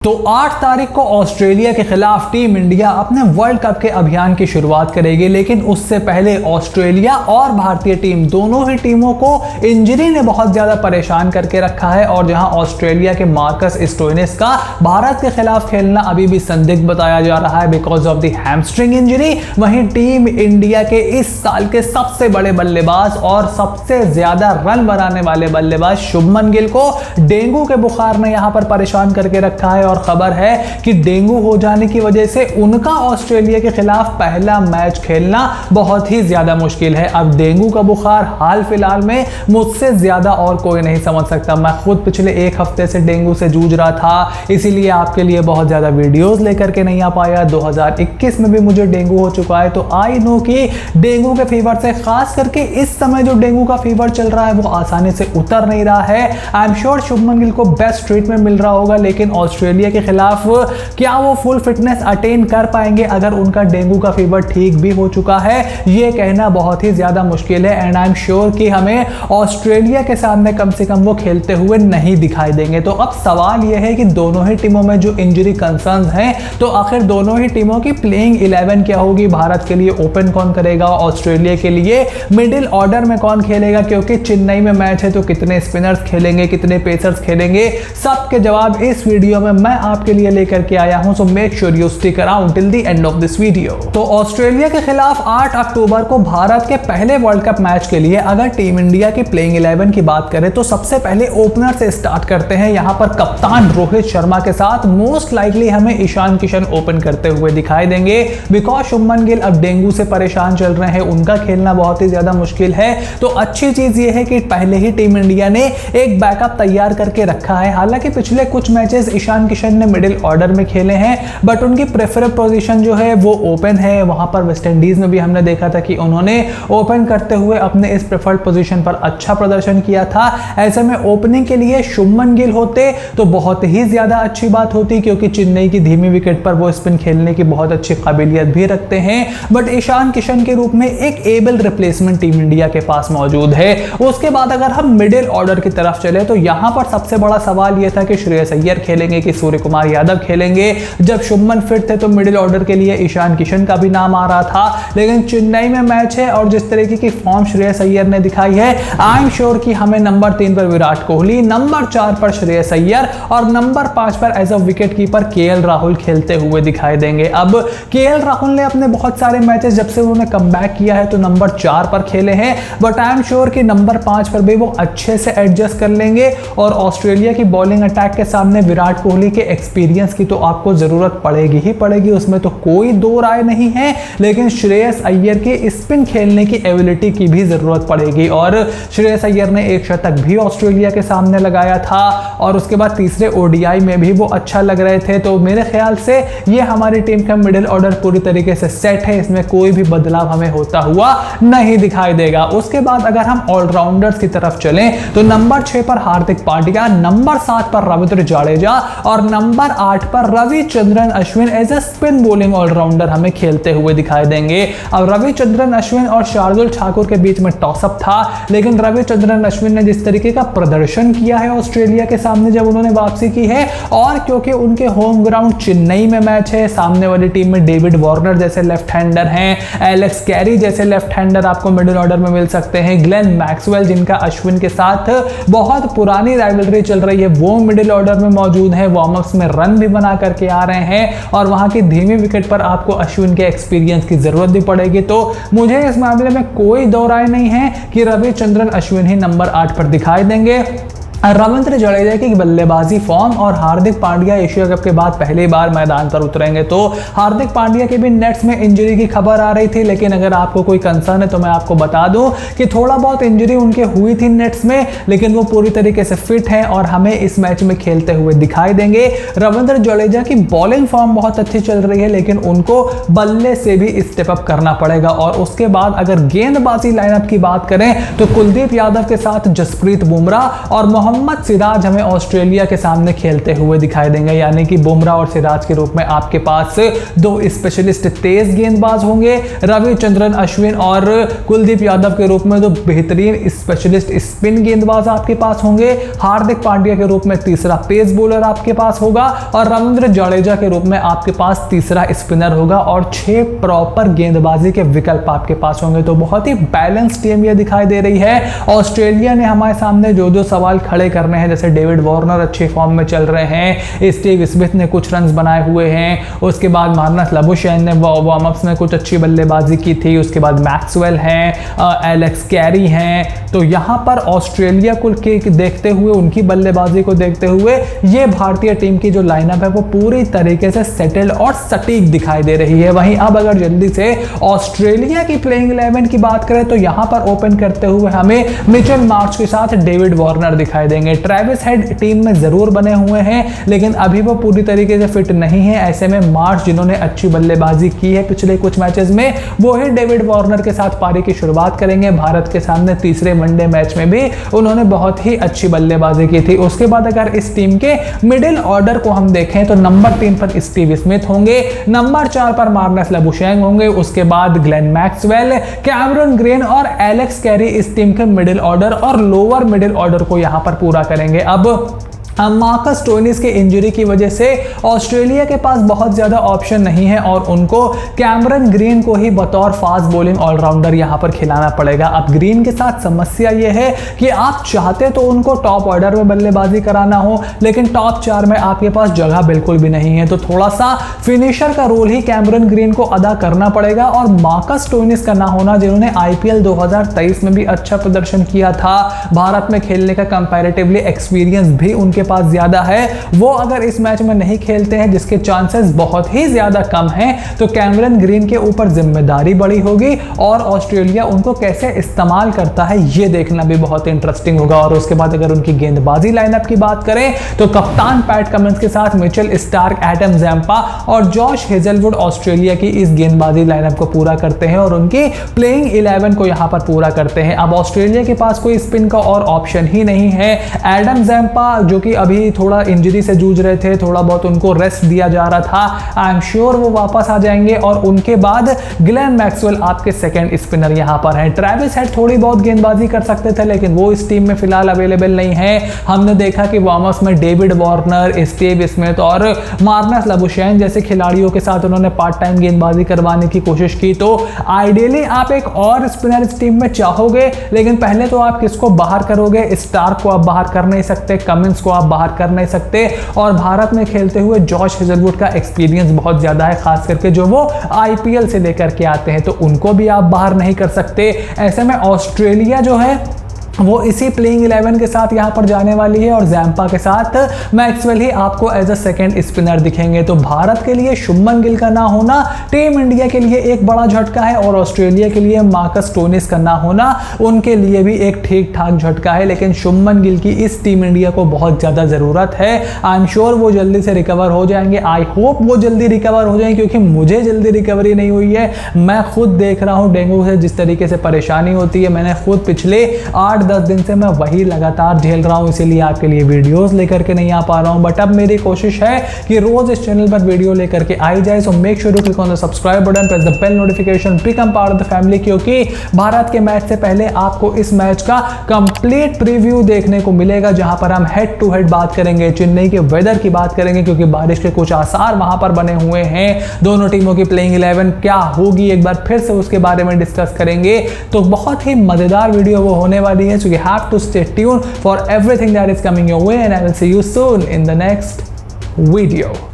तो 8 तारीख को ऑस्ट्रेलिया के खिलाफ टीम इंडिया अपने वर्ल्ड कप के अभियान की शुरुआत करेगी, लेकिन उससे पहले ऑस्ट्रेलिया और भारतीय टीम दोनों ही टीमों को इंजरी ने बहुत ज्यादा परेशान करके रखा है। और जहां ऑस्ट्रेलिया के मार्कस स्टोइनिस का भारत के खिलाफ खेलना अभी भी संदिग्ध बताया जा रहा है because of the hamstring injury, वहीं टीम इंडिया के इस साल के सबसे बड़े बल्लेबाज और सबसे ज्यादा रन बनाने वाले बल्लेबाज शुभमन गिल को डेंगू के बुखार ने यहां पर परेशान करके रखा है। और खबर है कि डेंगू हो जाने की वजह से उनका ऑस्ट्रेलिया के खिलाफ पहला मैच खेलना बहुत ही ज्यादा मुश्किल है। अब डेंगू का बुखार हाल फिलहाल में मुझसे ज्यादा और कोई नहीं समझ सकता। मैं खुद पिछले एक हफ्ते से डेंगू से जूझ रहा था, इसीलिए आपके लिए बहुत ज्यादा वीडियोस लेकर के नहीं आ पाया। 2021 में भी मुझे डेंगू हो चुका है, तो आई नो कि डेंगू के फीवर से, खास करके इस समय जो डेंगू का फीवर चल रहा है वो आसानी से उतर नहीं रहा है। I am sure Shubman Gill को बेस्ट ट्रीटमेंट मिल रहा होगा, लेकिन ऑस्ट्रेलिया के खिलाफ क्या वो फुल फिटनेस अटेन कर पाएंगे अगर उनका डेंगू का फीवर ठीक भी हो चुका है, ये कहना बहुत ही ज्यादा मुश्किल है। एंड आई एम श्योर कि हमें ऑस्ट्रेलिया के सामने कम से कम वो खेलते हुए नहीं दिखाई देंगे। तो अब सवाल यह है कि दोनों ही टीमों में जो इंजरी कंसर्न्स हैं, तो आखिर दोनों ही टीमों की प्लेइंग 11 क्या होगी। भारत के लिए ओपन कौन करेगा, ऑस्ट्रेलिया के लिए मिडिल ऑर्डर में कौन खेलेगा, क्योंकि चेन्नई में मैच है तो कितने स्पिनर्स खेलेंगे, कितने पेसर्स खेलेंगे, सबके जवाब इस वीडियो में मैं आपके लिए लेकर के आया हूं। सो make sure you stick around till the end of this video. तो ऑस्ट्रेलिया के खिलाफ 8 अक्टूबर को भारत के पहले वर्ल्ड कप मैच के लिए अगर टीम इंडिया की प्लेइंग 11 की बात करें तो सबसे पहले ओपनर से स्टार्ट करते हैं। यहां पर कप्तान रोहित शर्मा के साथ मोस्ट लाइकली हमें ईशान किशन ओपन करते हुए दिखाई देंगे बिकॉज शुभमन गिल अब डेंगू से परेशान चल रहे हैं, उनका खेलना बहुत ही ज्यादा मुश्किल है। तो अच्छी चीज यह है कि पहले ही टीम इंडिया ने एक बैकअप तैयार करके रखा है। हालांकि पिछले कुछ मैचेस ईशान किशन ने मिडिल ऑर्डर में खेले हैं, बट उनकी प्रेफरेबल पोजीशन जो है वो ओपन है। वहां पर वेस्ट इंडीज में भी हमने देखा था कि उन्होंने ओपन करते हुए अपने इस प्रेफर्ड पोजीशन पर अच्छा प्रदर्शन किया था। ऐसे में ओपनिंग के लिए शुभमन गिल होते तो बहुत ही ज्यादा अच्छी बात होती, क्योंकि चेन्नई की धीमी विकेट पर वो स्पिन खेलने की बहुत अच्छी काबिलियत भी रखते हैं। बट ईशान किशन के रूप में एक एबल रिप्लेसमेंट टीम इंडिया के पास मौजूद है। उसके बाद अगर हम मिडिल ऑर्डर की तरफ चले तो यहां पर सबसे बड़ा सवाल यह था कि श्रेयस अय्यर खेलेंगे कि सूर्य कुमार यादव खेलेंगे। जब शुभमन फिट थे तो मिडिल ऑर्डर के लिए ईशान किशन का भी नाम आ रहा था, लेकिन चेन्नई में मैच है और जिस तरीके की फॉर्म श्रेयस अय्यर ने दिखाई है, आई एम श्योर कि हमें नंबर 3 पर विराट कोहली, नंबर 4 पर श्रेयस अय्यर और नंबर 5 पर as a wicket keeper K L Rahul खेलते हुए दिखाई देंगे। अब केएल राहुल ने अपने बहुत सारे मैचेस जब से उन्होंने कमबैक किया है तो नंबर 4 पर खेले हैं, बट आई एम श्योर कि नंबर 5 पर भी वो अच्छे से एडजस्ट कर लेंगे। और ऑस्ट्रेलिया की बॉलिंग अटैक के सामने विराट कोहली के एक्सपीरियंस की तो आपको जरूरत पड़ेगी ही पड़ेगी, उसमें तो कोई दो राय नहीं है। लेकिन श्रेयस अय्यर की स्पिन खेलने की एबिलिटी की भी जरूरत पड़ेगी। और श्रेयस अय्यर ने एक शतक भी ऑस्ट्रेलिया के सामने लगाया था और उसके बाद तीसरे ओडीआई में भी वो अच्छा लग रहे थे। तो मेरे ख्याल से ये हमारी टीम का मिडिल ऑर्डर पूरी तरीके से सेट है, इसमें कोई भी बदलाव हमें होता हुआ नहीं दिखाई देगा। उसके बाद अगर हम ऑलराउंडर्स की तरफ चलें तो नंबर 6 पर हार्दिक पांड्या, नंबर 7 पर रविंद्र जडेजा और नंबर 8 पर Ravichandran Ashwin as a spin bowling allrounder हमें खेलते हुए दिखाई देंगे। अब रविचंद्रन अश्विन और शार्दुल ठाकुर के बीच में टॉसअप था, लेकिन रविचंद्रन अश्विन ने जिस तरीके का प्रदर्शन किया है ऑस्ट्रेलिया के सामने जब उन्होंने वापसी की है, और क्योंकि उनके होम ग्राउंड चेन्नई में मैच है, सामने वाली टीम में डेविड वार्नर जैसे लेफ्ट हैंडर हैं, एलेक्स कैरी जैसे लेफ्ट हैंडर आपको मिडिल ऑर्डर में मिल सकते हैं, ग्लेन मैक्सवेल जिनका अश्विन के साथ बहुत पुरानी राइवलरी चल रही है वो मिडिल ऑर्डर में मौजूद है, वार्म अप्स में रन भी बना करके आ रहे हैं और वहां की धीमी विकेट पर आपको अश्विन के एक्सपीरियंस की जरूरत भी पड़ेगी। तो मुझे इस मामले में कोई दो राय नहीं है कि रविचंद्रन अश्विन ही नंबर 8 पर दिखाई देंगे। रविंद्र जडेजा की बल्लेबाजी फॉर्म और हार्दिक पांड्या एशिया कप के बाद पहली बार मैदान पर उतरेंगे। तो हार्दिक पांड्या के भी नेट्स में इंजरी की खबर आ रही थी, लेकिन अगर आपको कोई कंसर्न है तो मैं आपको बता दूं कि थोड़ा बहुत इंजरी उनके हुई थी नेट्स में, लेकिन वो पूरी तरीके से फिट हैं और हमें इस मैच में खेलते हुए दिखाई देंगे। रविंद्र जडेजा की बॉलिंग फॉर्म बहुत अच्छी चल रही है, लेकिन उनको बल्ले से भी स्टेप अप करना पड़ेगा। और उसके बाद अगर गेंदबाजी लाइनअप की बात करें तो कुलदीप यादव के साथ जसप्रीत बुमराह और मोहम्मद सिराज हमें ऑस्ट्रेलिया के सामने खेलते हुए दिखाई देंगे, यानी कि बुमराह और सिराज के रूप में आपके पास दो स्पेशलिस्ट तेज गेंदबाज होंगे, रविचंद्रन अश्विन और कुलदीप यादव के रूप में दो बेहतरीन स्पेशलिस्ट स्पिन गेंदबाज आपके पास होंगे, हार्दिक पांड्या के रूप में तीसरा पेस बॉलर आपके पास होगा और रविंद्र जडेजा के रूप में आपके पास तीसरा स्पिनर होगा और 6 प्रॉपर गेंदबाजी के विकल्प आपके पास होंगे। तो बहुत ही बैलेंस टीम ये दिखाई दे रही है। ऑस्ट्रेलिया ने हमारे सामने जो सवाल खड़े करने हैं, जैसे डेविड वार्नर अच्छे फॉर्म में चल रहे हैं, स्टीव स्मिथ ने कुछ रन्स बनाए हुए हैं, उसके बाद मार्नस लाबुशैन ने वार्म अप्स में कुछ अच्छी बल्लेबाजी की थी, उसके बाद मैक्सवेल हैं, एलेक्स कैरी हैं। तो यहाँ पर ऑस्ट्रेलिया को देखते हुए, उनकी बल्लेबाजी को देखते हुए ये भारतीय टीम की जो लाइनअप है वो पूरी तरीके से सेटल्ड और सटीक दिखाई दे रही है। वहीं अब अगर जल्दी से ऑस्ट्रेलिया की प्लेइंग 11 की बात करें तो यहाँ पर ओपन करते हुए हमें मिचेल मार्श के साथ डेविड वार्नर दिखाई देंगे। ट्रेविस हेड टीम में जरूर बने हुए हैं लेकिन अभी वो पूरी तरीके से फिट नहीं है। ऐसे में मार्श, जिन्होंने अच्छी बल्लेबाजी की है पिछले कुछ मैचेस में, वो ही डेविड वार्नर के साथ पारी की शुरुआत करेंगे। भारत के सामने तीसरे वनडे मैच में भी उन्होंने बहुत ही अच्छी बल्लेबाजी की थी। उसके बाद अगर इस टीम के मिडिल ऑर्डर को हम देखें तो नंबर 3 पर स्टीव स्मिथ होंगे, नंबर 4 पर मार्नस लाबुशैन होंगे, उसके बाद ग्लेन मैक्सवेल, कैमरन ग्रीन और एलेक्स कैरी इस टीम के मिडिल ऑर्डर और लोअर मिडिल ऑर्डर को यहां पर पूरा करेंगे। अब मार्कस स्टोइनिस के इंजरी की वजह से ऑस्ट्रेलिया के पास बहुत ज्यादा ऑप्शन नहीं है और उनको कैमरन ग्रीन को ही बतौर फास्ट बॉलिंग ऑलराउंडर यहां पर खिलाना पड़ेगा। अब ग्रीन के साथ समस्या यह है कि आप चाहते तो उनको टॉप ऑर्डर में बल्लेबाजी कराना हो, लेकिन टॉप 4 में आपके पास जगह बिल्कुल भी नहीं है। तो थोड़ा सा फिनिशर का रोल ही कैमरन ग्रीन को अदा करना पड़ेगा और मार्कस स्टोइनिस का ना होना, जिन्होंने IPL 2023 में भी अच्छा प्रदर्शन किया था, भारत में खेलने का कंपैरेटिवली एक्सपीरियंस भी उनके पास ज्यादा है, वो अगर इस मैच में नहीं खेलते हैं, जिसके चांसेस बहुत ही ज्यादा कम हैं, तो कैमरन ग्रीन के ऊपर जिम्मेदारी बड़ी होगी और ऑस्ट्रेलिया उनको कैसे इस्तेमाल करता है ये देखना भी बहुत इंटरेस्टिंग होगा। और उसके बाद अगर उनकी गेंदबाजी लाइनअप की बात करें तो कप्तान पैट कमिंस के साथ मिचेल स्टार्क, एडम जैम्पा और जॉश हेजलवुड ऑस्ट्रेलिया की इस गेंदबाजी लाइनअप को पूरा करते हैं और उनकी प्लेइंग 11 को यहां पर पूरा करते हैं। अब ऑस्ट्रेलिया के पास कोई स्पिन का और ऑप्शन ही नहीं है। एडम जैम्पा, जो कि अभी थोड़ा इंजरी से जूझ रहे थे, थोड़ा बहुत उनको रेस्ट दिया जा रहा था, आई एम श्योर वो वापस आ जाएंगे। और उनके बाद ग्लेन मैक्सवेल आपके सेकंड स्पिनर यहां पर हैं। ट्रेविस हेड थोड़ी बहुत गेंदबाजी कर सकते थे लेकिन वो इस टीम में फिलहाल अवेलेबल नहीं है। हमने देखा कि वार्म-अप्स में डेविड वार्नर, स्टीव स्मिथ और मार्नस लाबुशैन जैसे खिलाड़ियों के साथ उन्होंने पार्ट टाइम गेंदबाजी करवाने की कोशिश की। तो आइडियली आप एक और स्पिनर इस टीम में चाहोगे, लेकिन पहले तो आप किसको बाहर करोगे? स्टार्क को आप बाहर कर नहीं सकते, कमिंस को आप बाहर कर नहीं सकते और भारत में खेलते हुए जॉश हेजलवुड का एक्सपीरियंस बहुत ज्यादा है, खास करके जो वो IPL से लेकर के आते हैं, तो उनको भी आप बाहर नहीं कर सकते। ऐसे में ऑस्ट्रेलिया जो है वो इसी प्लेइंग 11 के साथ यहां पर जाने वाली है और जैम्पा के साथ मैक्सवेल ही आपको एज अ सेकंड स्पिनर दिखेंगे। तो भारत के लिए शुभमन गिल का ना होना टीम इंडिया के लिए एक बड़ा झटका है और ऑस्ट्रेलिया के लिए मार्कस स्टोइनिस का ना होना उनके लिए भी एक ठीक ठाक झटका है। लेकिन शुभमन गिल की इस टीम इंडिया को बहुत ज्यादा जरूरत है। आई एम श्योर वो जल्दी से रिकवर हो जाएंगे। आई होप वो जल्दी रिकवर हो जाएंगे क्योंकि मुझे जल्दी रिकवरी नहीं हुई है। मैं खुद देख रहा हूं डेंगू से जिस तरीके से परेशानी होती है, मैंने खुद पिछले 8-10 दिन से मैं वही लगातार झेल रहा हूं, इसीलिए आपके लिए वीडियोस लेकर के नहीं आ पा रहा हूं। बट अब मेरी कोशिश है कि रोज इस चैनल पर वीडियो लेकर के आई जाए। So make sure to click on the subscribe button, press the bell notification, become part of the family, क्योंकि भारत के मैच से पहले आपको इस मैच का कंप्लीट प्रीव्यू देखने को मिलेगा जहां पर हम हेड टू हेड बात करेंगे, चेन्नई के वेदर की बात करेंगे क्योंकि बारिश के कुछ आसार वहां पर बने हुए हैं। दोनों टीमों की प्लेइंग 11 क्या होगी एक बार फिर से उसके बारे में डिस्कस करेंगे। तो बहुत ही मजेदार वीडियो वो होने वाली है। So you have to stay tuned for everything that is coming your way and I will see you soon in the next video.